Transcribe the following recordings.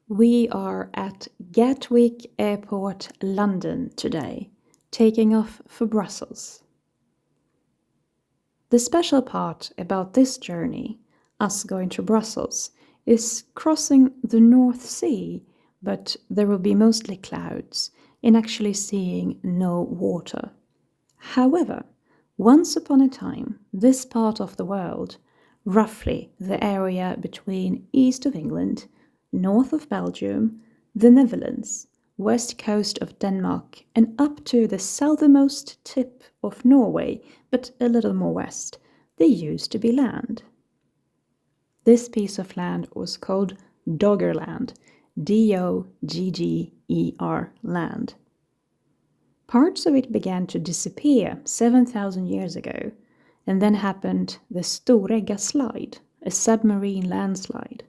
We are at Gatwick Airport, London today, taking off for Brussels. The special part about this journey, us going to Brussels, is crossing the North Sea, but there will be mostly clouds, and actually seeing no water. However, once upon a time, this part of the world, roughly the area between east of England, north of Belgium, the Netherlands, west coast of Denmark, and up to the southernmost tip of Norway, but a little more west, there used to be land. This piece of land was called Doggerland, Dogger land. Parts of it began to disappear 7,000 years ago, and then happened the Storegga slide, a submarine landslide,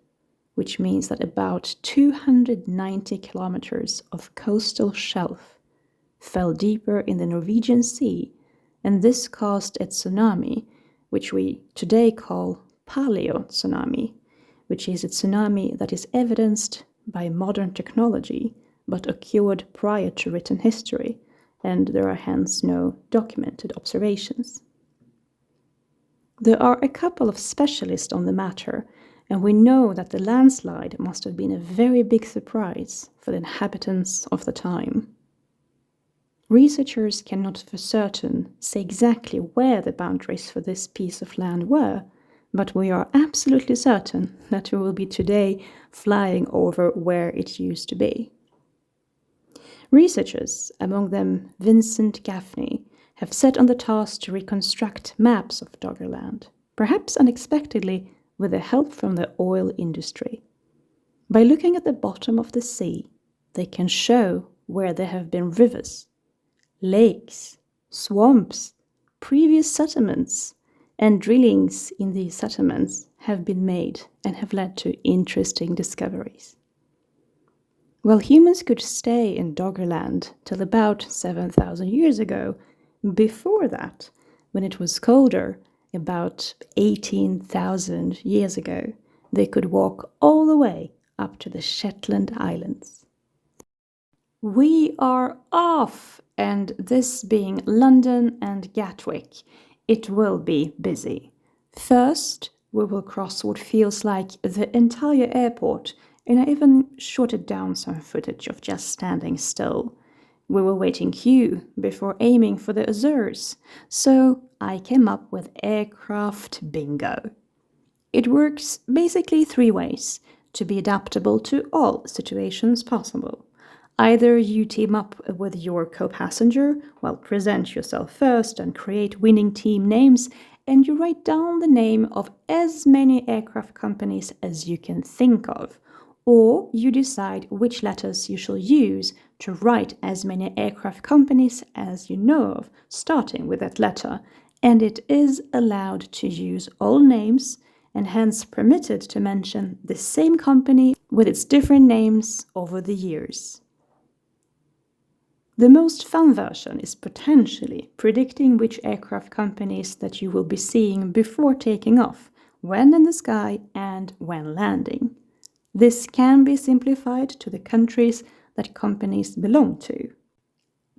which means that about 290 kilometers of coastal shelf fell deeper in the Norwegian Sea, and this caused a tsunami, which we today call paleo-tsunami, which is a tsunami that is evidenced by modern technology, but occurred prior to written history, and there are hence no documented observations. There are a couple of specialists on the matter, and we know that the landslide must have been a very big surprise for the inhabitants of the time. Researchers cannot for certain say exactly where the boundaries for this piece of land were, but we are absolutely certain that we will be today flying over where it used to be. Researchers, among them Vincent Gaffney, have set on the task to reconstruct maps of Doggerland, perhaps unexpectedly with the help from the oil industry. By looking at the bottom of the sea, they can show where there have been rivers, lakes, swamps, previous settlements, and drillings in these settlements have been made and have led to interesting discoveries. While humans could stay in Doggerland till about 7,000 years ago, before that, when it was colder, about 18,000 years ago, they could walk all the way up to the Shetland Islands. We are off, and this being London and Gatwick, it will be busy. First, we will cross what feels like the entire airport, and I even shorted down some footage of just standing still. We will wait in queue before aiming for the Azores, so I came up with aircraft bingo. It works basically 3 ways to be adaptable to all situations possible. Either you team up with your co-passenger, present yourself first and create winning team names, and you write down the name of as many aircraft companies as you can think of. Or you decide which letters you shall use to write as many aircraft companies as you know of, starting with that letter, and it is allowed to use all names and hence permitted to mention the same company with its different names over the years. The most fun version is potentially predicting which aircraft companies that you will be seeing before taking off, when in the sky and when landing. This can be simplified to the countries that companies belong to.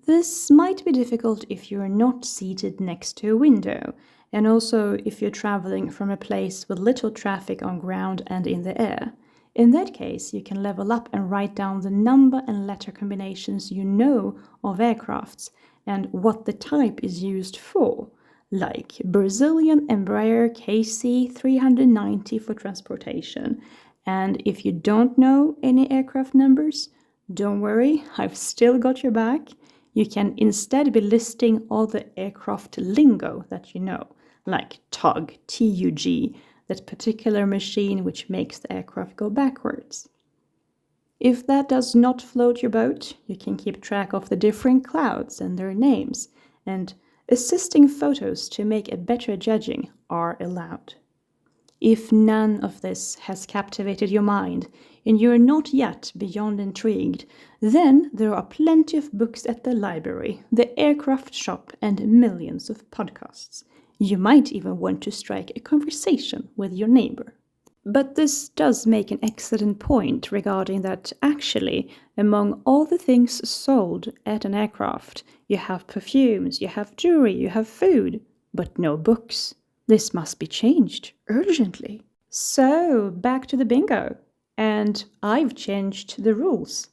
This might be difficult if you're not seated next to a window, and also if you're traveling from a place with little traffic on ground and in the air. In that case, you can level up and write down the number and letter combinations you know of aircrafts and what the type is used for, like Brazilian Embraer KC-390 for transportation. And if you don't know any aircraft numbers, don't worry, I've still got your back. You can instead be listing all the aircraft lingo that you know, like TUG, T-U-G, that particular machine which makes the aircraft go backwards. If that does not float your boat, you can keep track of the different clouds and their names, and assisting photos to make a better judging are allowed. If none of this has captivated your mind and you are not yet beyond intrigued, then there are plenty of books at the library, the aircraft shop, and millions of podcasts. You might even want to strike a conversation with your neighbor. But this does make an excellent point regarding that actually, among all the things sold at an aircraft, you have perfumes, you have jewelry, you have food, but no books. This must be changed urgently. So, back to the bingo. And I've changed the rules.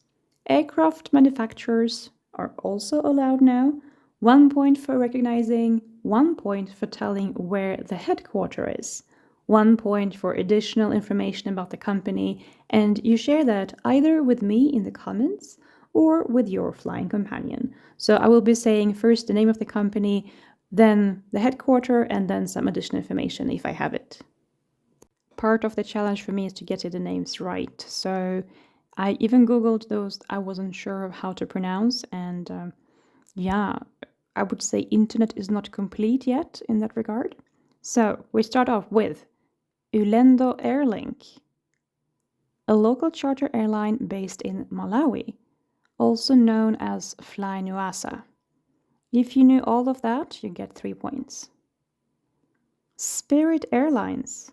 Aircraft manufacturers are also allowed now 1 point for recognizing, 1 point for telling where the headquarters is, 1 point for additional information about the company, and you share that either with me in the comments or with your flying companion. So I will be saying first the name of the company, then the headquarters, and then some additional information if I have it. Part of the challenge for me is to get the names right. So I even Googled those I wasn't sure of how to pronounce, and yeah, I would say internet is not complete yet in that regard. So we start off with Ulendo Airlink, a local charter airline based in Malawi, also known as Fly Nuasa. If you knew all of that, you get 3 points. Spirit Airlines,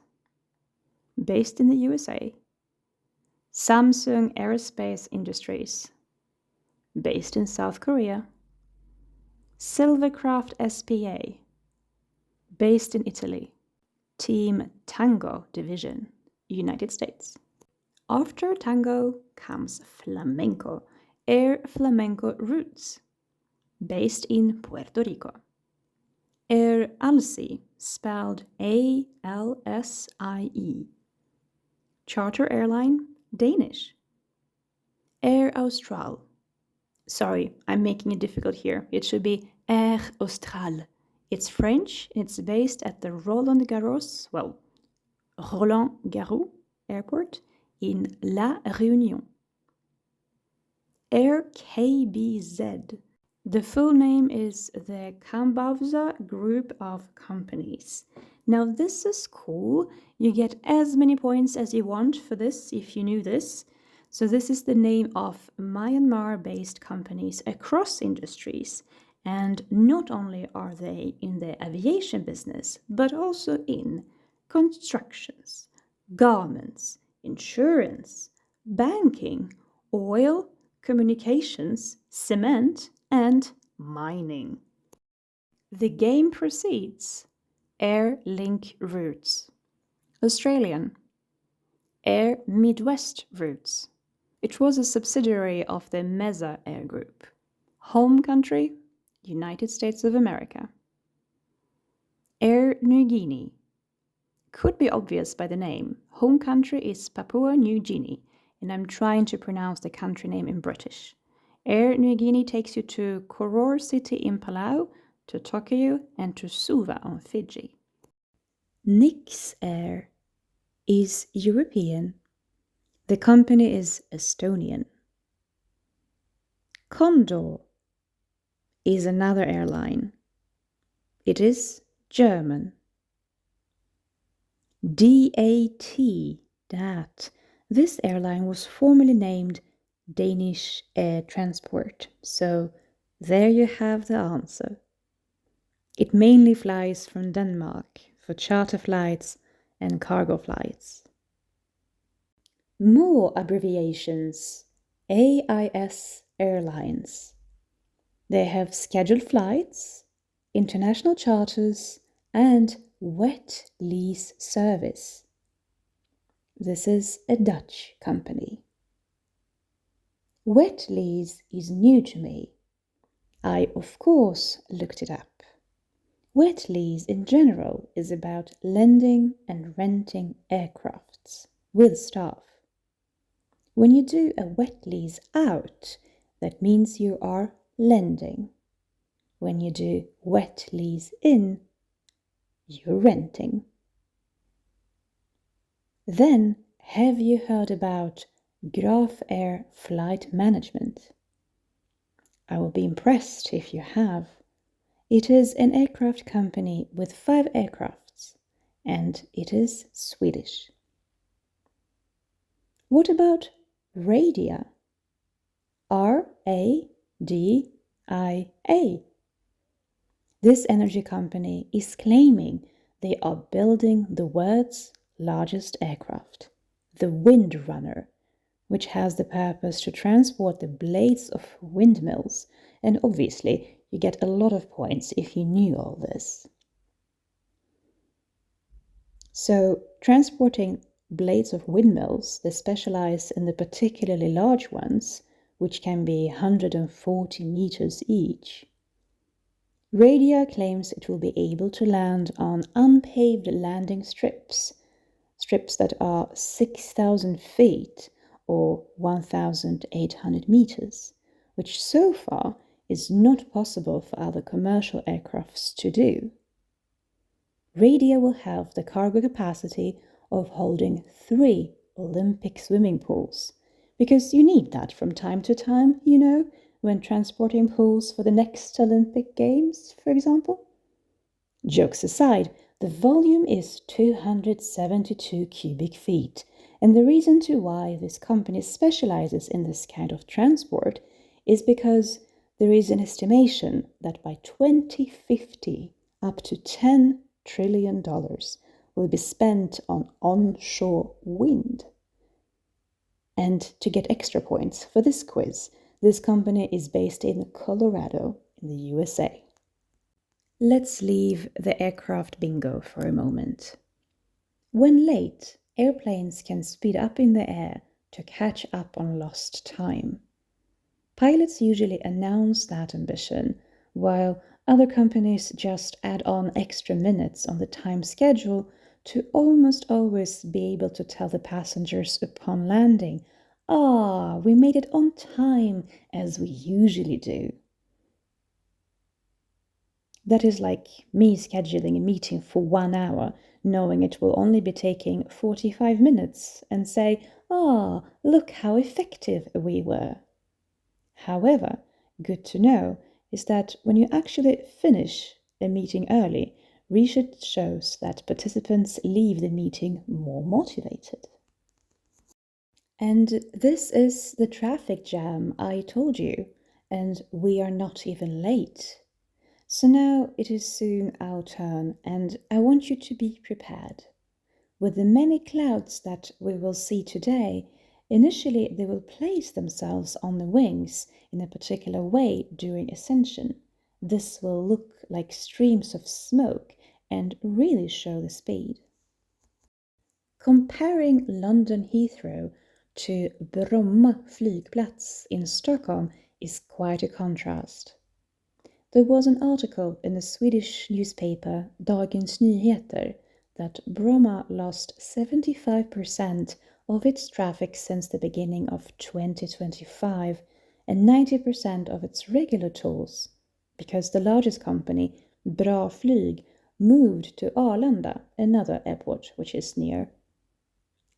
based in the USA. Samsung Aerospace Industries, based in South Korea. Silvercraft SPA, based in Italy. Team Tango Division, United States. After Tango comes Flamenco, Air Flamenco Routes, based in Puerto Rico. Air Alsie, spelled A-L-S-I-E. Charter airline, Danish. Air Austral. Sorry, I'm making it difficult here. It should be Air Austral. It's French, it's based at the Roland Garros Airport in La Réunion. Air KBZ. The full name is the Kambavza Group of Companies. Now this is cool. You get as many points as you want for this if you knew this. So this is the name of Myanmar-based companies across industries. And not only are they in the aviation business, but also in constructions, garments, insurance, banking, oil, communications, cement, and mining. The game proceeds. Air Link Routes. Australian. Air Midwest Routes. It was a subsidiary of the Meza Air Group. Home country, United States of America. Air New Guinea. Could be obvious by the name. Home country is Papua New Guinea, and I'm trying to pronounce the country name in British. Air New Guinea takes you to Koror City in Palau, to Tokyo, and to Suva on Fiji. Nix Air is European. The company is Estonian. Condor is another airline. It is German. DAT. This airline was formerly named Danish Air Transport. So there you have the answer. It mainly flies from Denmark for charter flights and cargo flights. More abbreviations. AIS Airlines. They have scheduled flights, international charters, and wet lease service. This is a Dutch company. Wet lease is new to me. I, of course, looked it up. Wet lease in general is about lending and renting aircrafts with staff. When you do a wet lease out, that means you are lending. When you do wet lease in, you're renting. Then, have you heard about Graf Air Flight Management? I will be impressed if you have. It is an aircraft company with 5 aircrafts, and it is Swedish. What about Radia? R-A-D-I-A. This energy company is claiming they are building the world's largest aircraft, the Windrunner, which has the purpose to transport the blades of windmills, and obviously you get a lot of points if you knew all this. So, transporting blades of windmills, they specialize in the particularly large ones, which can be 140 meters each. Radia claims it will be able to land on unpaved landing strips that are 6,000 feet or 1,800 meters, which so far is not possible for other commercial aircrafts to do. Radia will have the cargo capacity of holding 3 Olympic swimming pools, because you need that from time to time, when transporting pools for the next Olympic Games, for example. Jokes aside, the volume is 272 cubic feet, and the reason to why this company specializes in this kind of transport is because there is an estimation that by 2050, up to $10 trillion will be spent on onshore wind. And to get extra points for this quiz, this company is based in Colorado in the USA. Let's leave the aircraft bingo for a moment. When late, airplanes can speed up in the air to catch up on lost time. Pilots usually announce that ambition, while other companies just add on extra minutes on the time schedule to almost always be able to tell the passengers upon landing, we made it on time, as we usually do. That is like me scheduling a meeting for 1 hour, knowing it will only be taking 45 minutes, and say, look how effective we were. However, good to know is that when you actually finish a meeting early, research shows that participants leave the meeting more motivated. And this is the traffic jam I told you, and we are not even late. So now it is soon our turn, and I want you to be prepared. With the many clouds that we will see today, initially they will place themselves on the wings in a particular way during ascension. This will look like streams of smoke and really show the speed. Comparing London Heathrow to Bromma flygplats in Stockholm is quite a contrast. There was an article in the Swedish newspaper Dagens Nyheter that Bromma lost 75% of its traffic since the beginning of 2025 and 90% of its regular tours, because the largest company, Bra Flyg, moved to Arlanda, another airport which is near.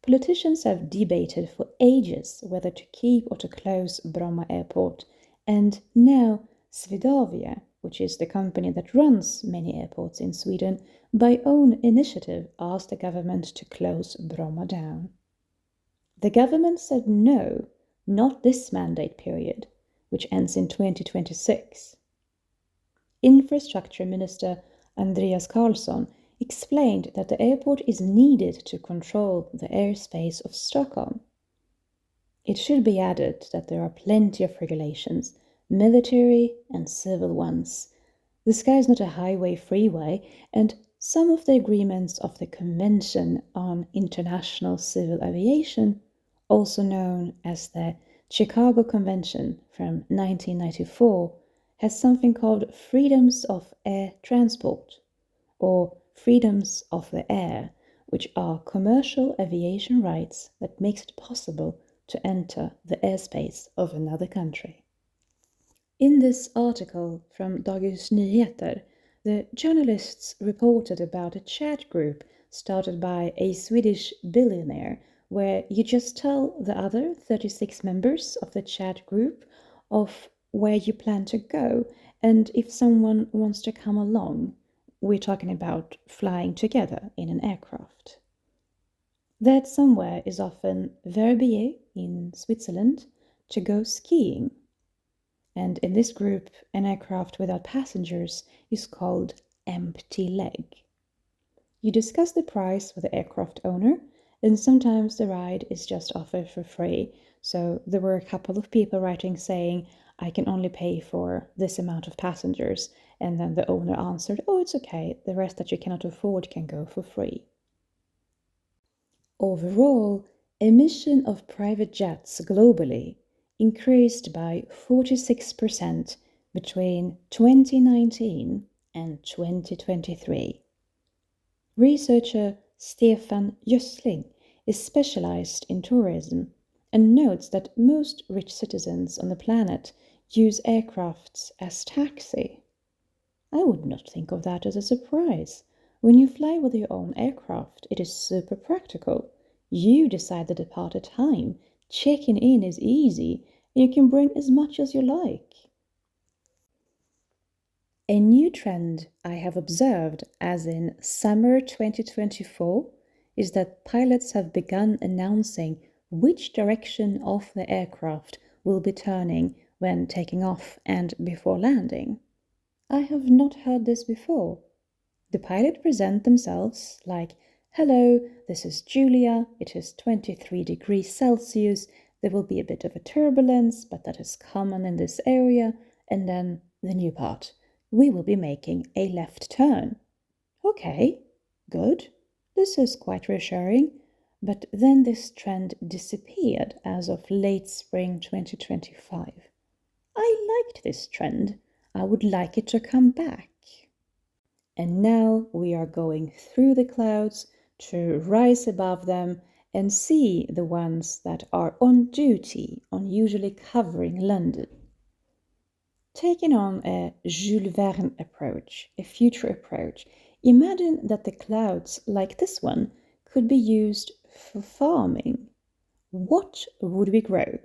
Politicians have debated for ages whether to keep or to close Bromma Airport, and now Swedavia, which is the company that runs many airports in Sweden, by own initiative asked the government to close Bromma down. The government said no, not this mandate period, which ends in 2026. Infrastructure Minister Andreas Carlsson explained that the airport is needed to control the airspace of Stockholm. It should be added that there are plenty of regulations, military and civil ones. The sky is not a highway freeway, and some of the agreements of the Convention on International Civil Aviation, also known as the Chicago Convention from 1994, has something called freedoms of air transport, or freedoms of the air, which are commercial aviation rights that makes it possible to enter the airspace of another country. In this article from Dagens Nyheter, the journalists reported about a chat group started by a Swedish billionaire, where you just tell the other 36 members of the chat group of where you plan to go, and if someone wants to come along. We're talking about flying together in an aircraft. That somewhere is often Verbier in Switzerland to go skiing. And in this group, an aircraft without passengers is called empty leg. You discuss the price with the aircraft owner, and sometimes the ride is just offered for free. So there were a couple of people writing saying, I can only pay for this amount of passengers. And then the owner answered, oh, it's okay, the rest that you cannot afford can go for free. Overall, emission of private jets globally increased by 46% between 2019 and 2023. Researcher Stefan Jössling is specialized in tourism and notes that most rich citizens on the planet use aircrafts as taxi. I would not think of that as a surprise. When you fly with your own aircraft, it is super practical. You decide the departure time, checking in is easy, and you can bring as much as you like. A new trend I have observed as in summer 2024 is that pilots have begun announcing which direction of the aircraft will be turning when taking off and before landing. I have not heard this before. The pilot present themselves like, hello, this is Julia, it is 23 degrees Celsius, there will be a bit of a turbulence, but that is common in this area, and then the new part. We will be making a left turn. Okay, good. This is quite reassuring. But then this trend disappeared as of late spring 2025. I liked this trend. I would like it to come back. And now we are going through the clouds to rise above them and see the ones that are on duty, usually covering London. Taking on a Jules Verne approach, a future approach, imagine that the clouds like this one could be used for farming. What would we grow?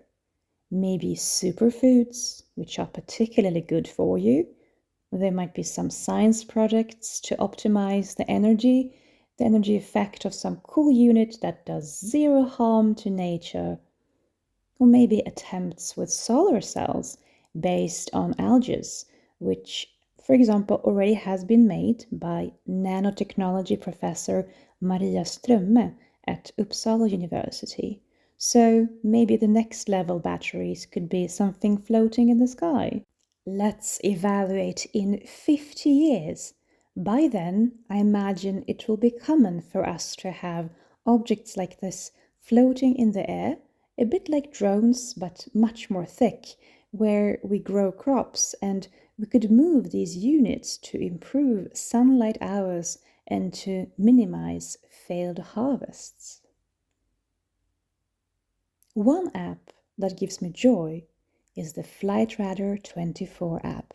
Maybe superfoods, which are particularly good for you. There might be some science projects to optimize the energy effect of some cool unit that does zero harm to nature. Or maybe attempts with solar cells based on algae, which, for example, already has been made by nanotechnology professor Maria Strömme at Uppsala University. So maybe the next level batteries could be something floating in the sky. Let's evaluate in 50 years. By then, I imagine it will be common for us to have objects like this floating in the air, a bit like drones, but much more thick, where we grow crops, and we could move these units to improve sunlight hours and to minimize failed harvests. One app that gives me joy is the Flightradar 24 app.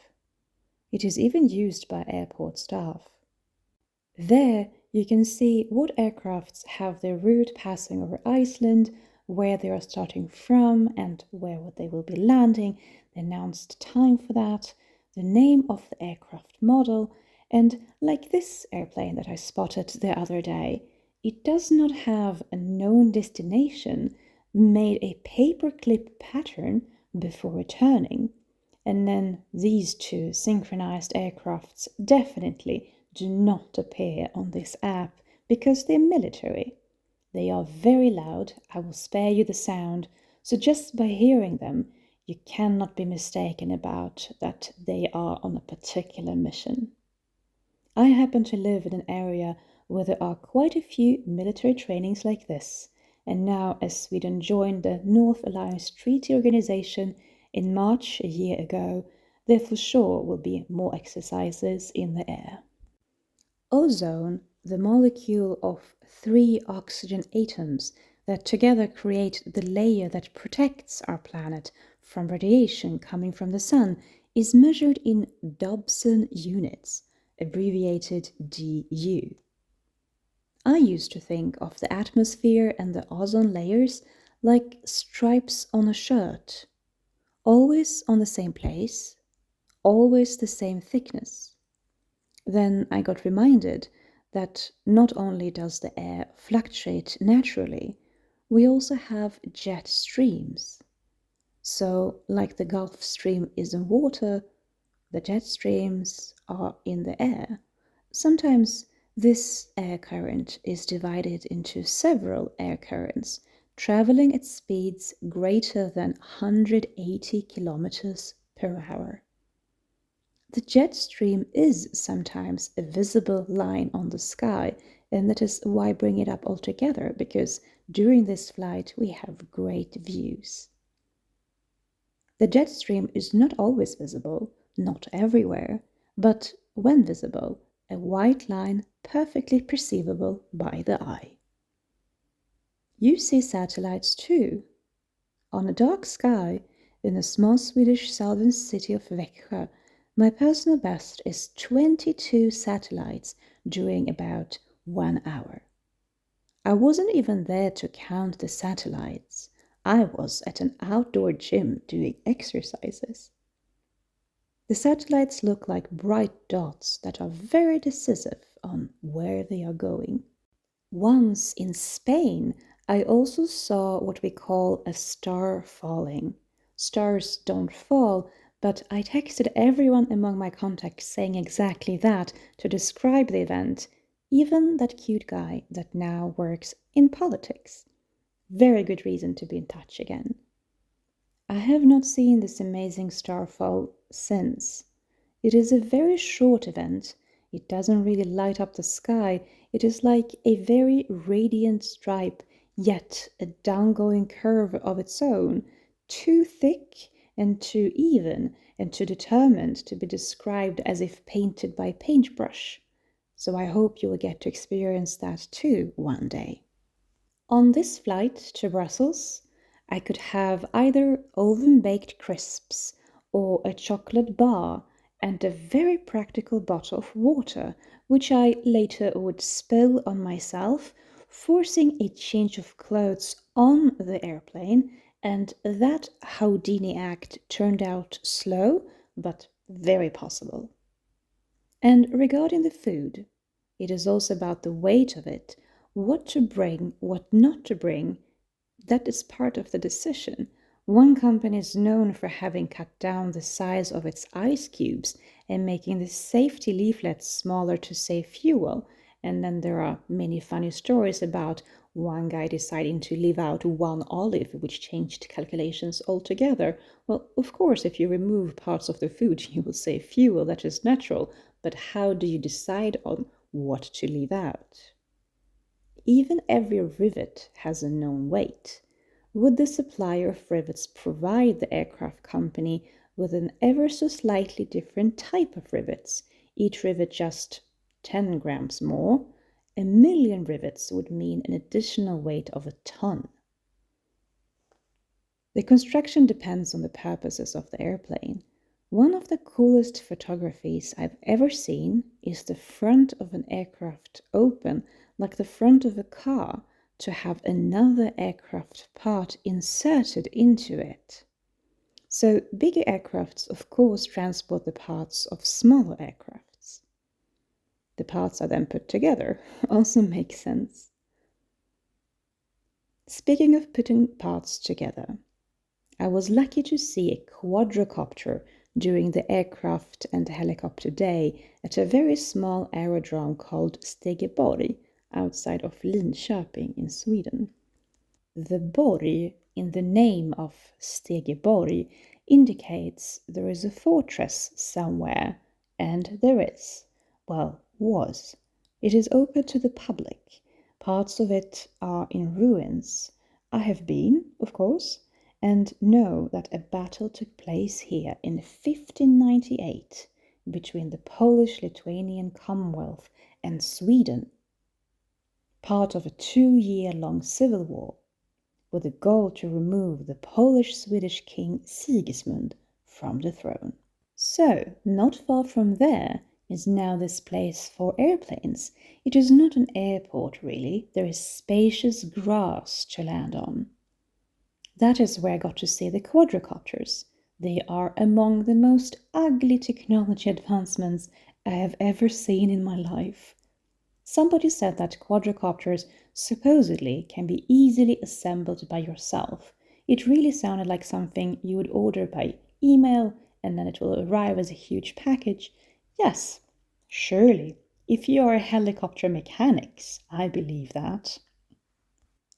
It is even used by airport staff. There you can see what aircrafts have their route passing over Iceland, where they are starting from and where they will be landing, the announced time for that, the name of the aircraft model, and like this airplane that I spotted the other day, it does not have a known destination, made a paperclip pattern before returning. And then these two synchronized aircrafts definitely do not appear on this app because they're military. They are very loud, I will spare you the sound, so just by hearing them, you cannot be mistaken about that they are on a particular mission. I happen to live in an area where there are quite a few military trainings like this, and now as Sweden joined the North Alliance Treaty Organization in March a year ago, there for sure will be more exercises in the air. Ozone, the molecule of 3 oxygen atoms that together create the layer that protects our planet from radiation coming from the sun, is measured in Dobson units, abbreviated DU. I used to think of the atmosphere and the ozone layers like stripes on a shirt, always on the same place, always the same thickness. Then I got reminded that not only does the air fluctuate naturally, we also have jet streams. So, like the Gulf Stream is in water, the jet streams are in the air. Sometimes This air current is divided into several air currents, traveling at speeds greater than 180 kilometers per hour. The jet stream is sometimes a visible line on the sky, and that is why I bring it up altogether, because during this flight we have great views. The jet stream is not always visible, not everywhere, but when visible, a white line perfectly perceivable by the eye. You see satellites too. On a dark sky, in the small Swedish southern city of Växjö, my personal best is 22 satellites during about 1 hour. I wasn't even there to count the satellites. I was at an outdoor gym doing exercises. The satellites look like bright dots that are very decisive on where they are going. Once in Spain, I also saw what we call a star falling. Stars don't fall, but I texted everyone among my contacts saying exactly that to describe the event, even that cute guy that now works in politics. Very good reason to be in touch again. I have not seen this amazing starfall since. It is a very short event. It doesn't really light up the sky. It is like a very radiant stripe, yet a downgoing curve of its own, too thick and too even and too determined to be described as if painted by paintbrush. So I hope you will get to experience that too one day. On this flight to Brussels, I could have either oven-baked crisps or a chocolate bar and a very practical bottle of water, which I later would spill on myself, forcing a change of clothes on the airplane, and that Houdini act turned out slow, but very possible. And regarding the food, it is also about the weight of it, what to bring, what not to bring. That is part of the decision. One company is known for having cut down the size of its ice cubes and making the safety leaflets smaller to save fuel. And then there are many funny stories about one guy deciding to leave out one olive, which changed calculations altogether. Well, of course, if you remove parts of the food, you will save fuel, that is natural. But how do you decide on what to leave out? Even every rivet has a known weight. Would the supplier of rivets provide the aircraft company with an ever so slightly different type of rivets, each rivet just 10 grams more? A million rivets would mean an additional weight of a ton. The construction depends on the purposes of the airplane. One of the coolest photographies I've ever seen is the front of an aircraft open like the front of a car to have another aircraft part inserted into it. So bigger aircrafts of course transport the parts of smaller aircrafts. The parts are then put together, also makes sense. Speaking of putting parts together, I was lucky to see a quadrocopter during the aircraft and helicopter day at a very small aerodrome called Stegeborg outside of Linköping in Sweden. The Borg in the name of Stegeborg indicates there is a fortress somewhere, and there is. Well, was. It is open to the public. Parts of it are in ruins. I have been, of course, and know that a battle took place here in 1598 between the Polish-Lithuanian Commonwealth and Sweden, part of a 2-year-long civil war, with the goal to remove the Polish-Swedish king Sigismund from the throne. So, not far from there is now this place for airplanes. It is not an airport really, there is spacious grass to land on. That is where I got to see the quadrocopters. They are among the most ugly technology advancements I have ever seen in my life. Somebody said that quadrocopters supposedly can be easily assembled by yourself. It really sounded like something you would order by email and then it will arrive as a huge package. Yes, surely, If you are helicopter mechanics, I believe that.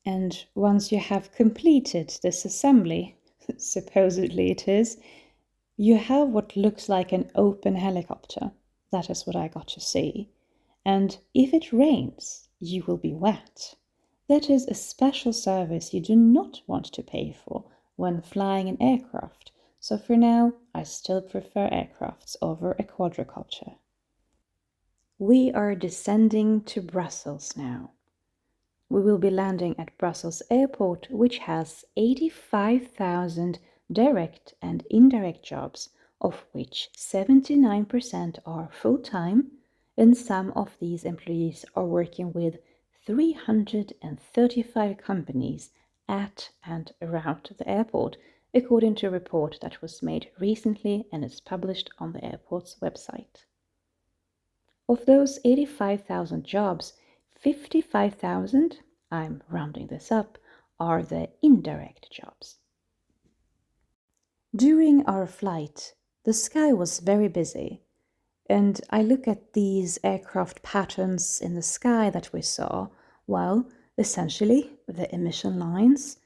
And once you have completed this assembly, supposedly it is, you have what looks like an open helicopter. That is what I got to see. And if it rains, you will be wet. That is a special service you do not want to pay for when flying an aircraft. So for now, I still prefer aircrafts over a quadrocopter. We are descending to Brussels now. We will be landing at Brussels Airport, which has 85,000 direct and indirect jobs, of which 79% are full-time, and some of these employees are working with 335 companies at and around the airport, according to a report that was made recently and is published on the airport's website. Of those 85,000 jobs, 55,000, I'm rounding this up, are the indirect jobs. During our flight, the sky was very busy, and I look at these aircraft patterns in the sky that we saw, well, essentially the emission lines,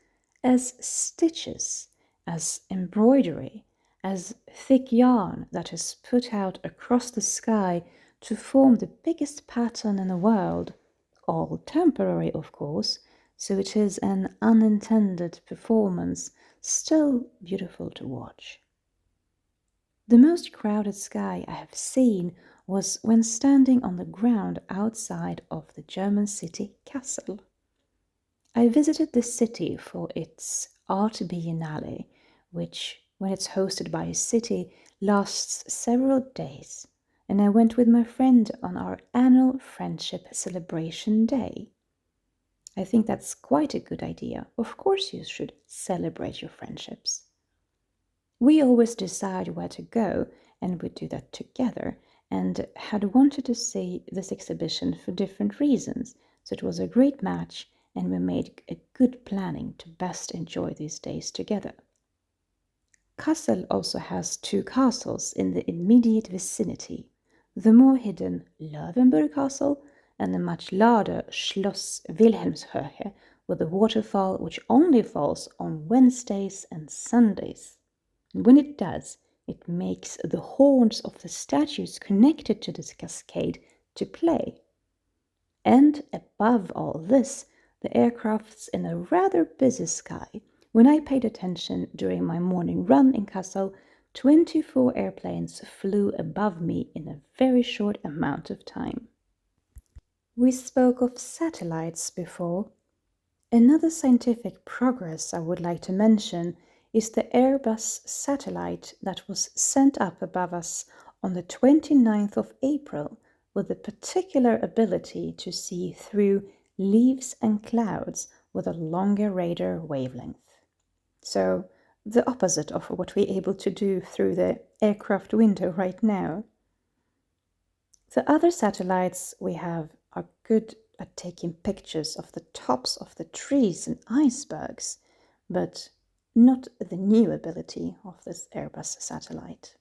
as stitches, as embroidery, as thick yarn that is put out across the sky to form the biggest pattern in the world, all temporary, of course, so it is an unintended performance, still beautiful to watch. The most crowded sky I have seen was when standing on the ground outside of the German city Kassel. I visited this city for its Art Biennale, which, when it's hosted by a city, lasts several days, and I went with my friend on our annual friendship celebration day. I think that's quite a good idea. Of course, you should celebrate your friendships. We always decide where to go, and we do that together, and had wanted to see this exhibition for different reasons, so it was a great match, and we made a good planning to best enjoy these days together. Kassel also has two castles in the immediate vicinity, the more hidden Löwenburg Castle and the much larger Schloss Wilhelmshöhe, with a waterfall which only falls on Wednesdays and Sundays. And when it does, it makes the horns of the statues connected to this cascade to play. And above all this, the aircrafts in a rather busy sky. When I paid attention during my morning run in Kassel, 24 airplanes flew above me in a very short amount of time. We spoke of satellites before. Another scientific progress I would like to mention is the Airbus satellite that was sent up above us on the 29th of April with a particular ability to see through leaves and clouds with a longer radar wavelength. So, the opposite of what we're able to do through the aircraft window right now. The other satellites we have are good at taking pictures of the tops of the trees and icebergs, but not the new ability of this Airbus satellite.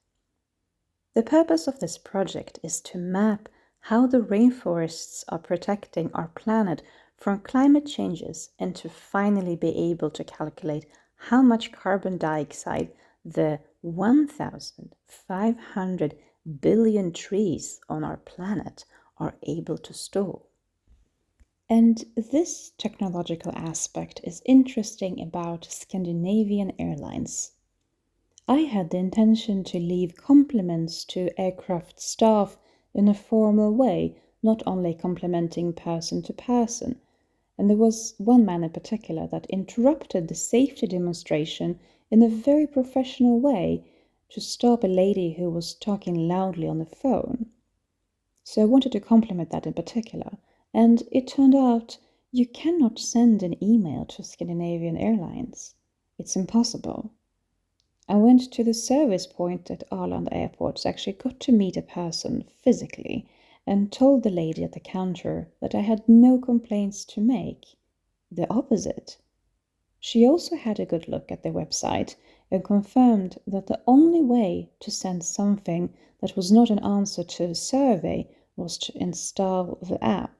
The purpose of this project is to map how the rainforests are protecting our planet from climate changes and to finally be able to calculate how much carbon dioxide the 1,500 billion trees on our planet are able to store. And this technological aspect is interesting about Scandinavian Airlines. I had the intention to leave compliments to aircraft staff in a formal way, not only complimenting person to person, and there was one man in particular that interrupted the safety demonstration in a very professional way to stop a lady who was talking loudly on the phone. So I wanted to compliment that in particular, and it turned out you cannot send an email to Scandinavian Airlines. It's impossible. I went to the service point at Arlanda Airport, so I actually got to meet a person physically, and told the lady at the counter that I had no complaints to make. The opposite. She also had a good look at the website and confirmed that the only way to send something that was not an answer to a survey was to install the app.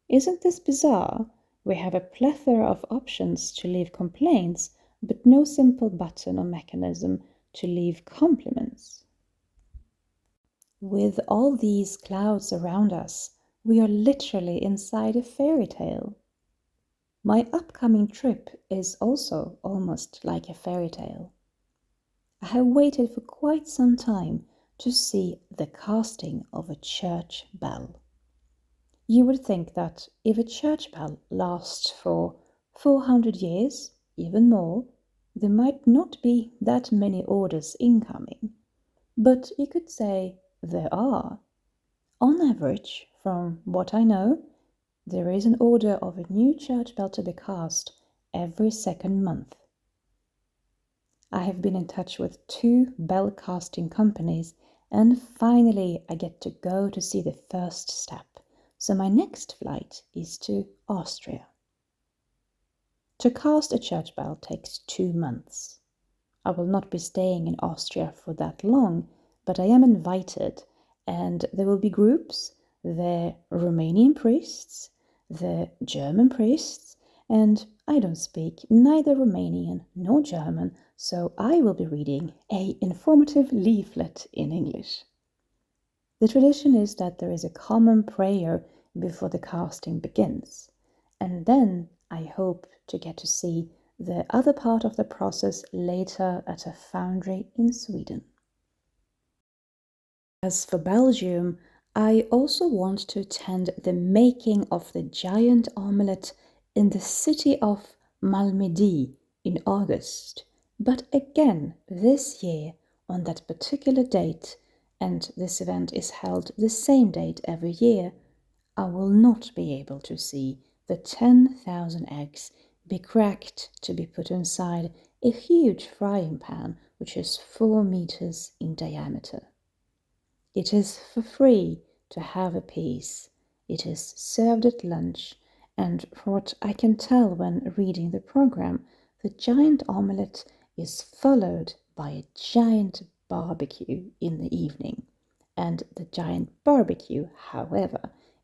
Isn't this bizarre? We have a plethora of options to leave complaints, but no simple button or mechanism to leave compliments. With all these clouds around us, we are literally inside a fairy tale. My upcoming trip is also almost like a fairy tale. I have waited for quite some time to see the casting of a church bell. You would think that if a church bell lasts for 400 years, even more, there might not be that many orders incoming. But you could say there are. On average, from what I know, there is an order of a new church bell to be cast every second month. I have been in touch with 2 bell casting companies, and finally I get to go to see the first step. So my next flight is to Austria. To cast a church bell takes 2 months. I will not be staying in Austria for that long, but I am invited, and there will be groups, the Romanian priests, the German priests, and I don't speak neither Romanian nor German, so I will be reading an informative leaflet in English. The tradition is that there is a common prayer before the casting begins, and then I hope to get to see the other part of the process later at a foundry in Sweden. As for Belgium, I also want to attend the making of the giant omelette in the city of Malmedy in August. But again, this year, on that particular date, and this event is held the same date every year, I will not be able to see the 10,000 eggs be cracked to be put inside a huge frying pan which is 4 meters in diameter. It is for free to have a piece. It is served at lunch, and from what I can tell when reading the program, the giant omelette is followed by a giant barbecue in the evening. And the giant barbecue, however,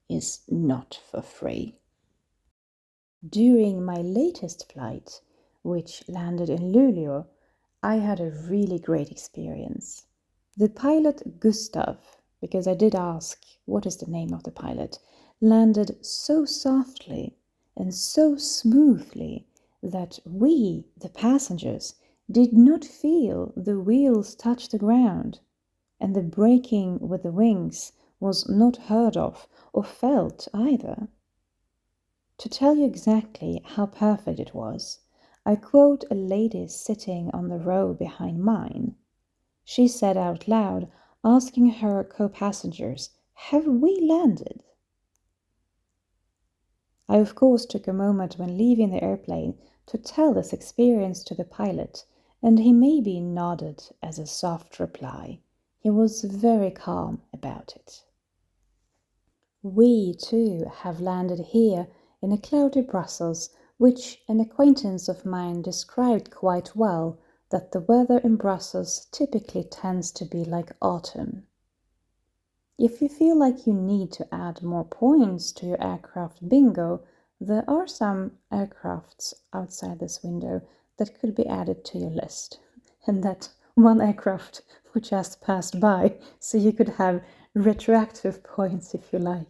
is not for free. During my latest flight, which landed in Luleå, I had a really great experience. The pilot Gustav, because I did ask what is the name of the pilot, landed so softly and so smoothly that we, the passengers, did not feel the wheels touch the ground, and the braking with the wings was not heard of or felt either. To tell you exactly how perfect it was, I quote a lady sitting on the row behind mine. She said out loud, asking her co-passengers, "Have we landed?" I of course took a moment when leaving the airplane to tell this experience to the pilot, and he maybe nodded as a soft reply. He was very calm about it. We, too, have landed here in a cloudy Brussels, which an acquaintance of mine described quite well, that the weather in Brussels typically tends to be like autumn. If you feel like you need to add more points to your aircraft bingo, there are some aircrafts outside this window that could be added to your list. And that one aircraft which just passed by, so you could have retroactive points if you like.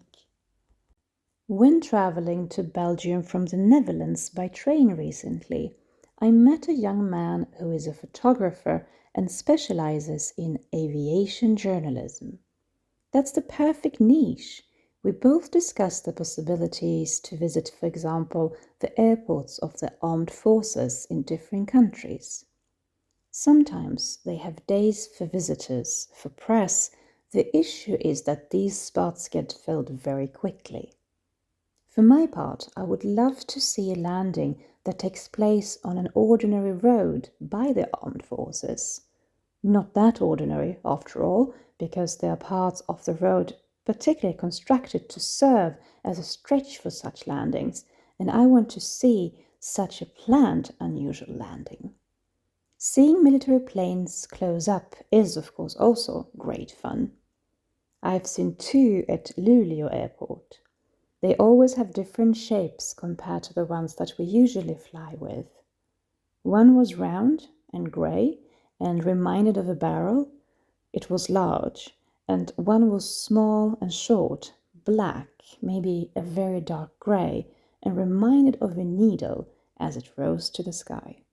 When traveling to Belgium from the Netherlands by train recently, I met a young man who is a photographer and specializes in aviation journalism. That's the perfect niche. We both discussed the possibilities to visit, for example, the airports of the armed forces in different countries. Sometimes they have days for visitors, for press. The issue is that these spots get filled very quickly. For my part, I would love to see a landing that takes place on an ordinary road by the armed forces. Not that ordinary, after all, because there are parts of the road particularly constructed to serve as a stretch for such landings, and I want to see such a planned unusual landing. Seeing military planes close up is, of course, also great fun. I've seen two at Luleå airport. They always have different shapes compared to the ones that we usually fly with. One was round and grey and reminded of a barrel. It was large. And one was small and short, black, maybe a very dark grey, and reminded of a needle as it rose to the sky.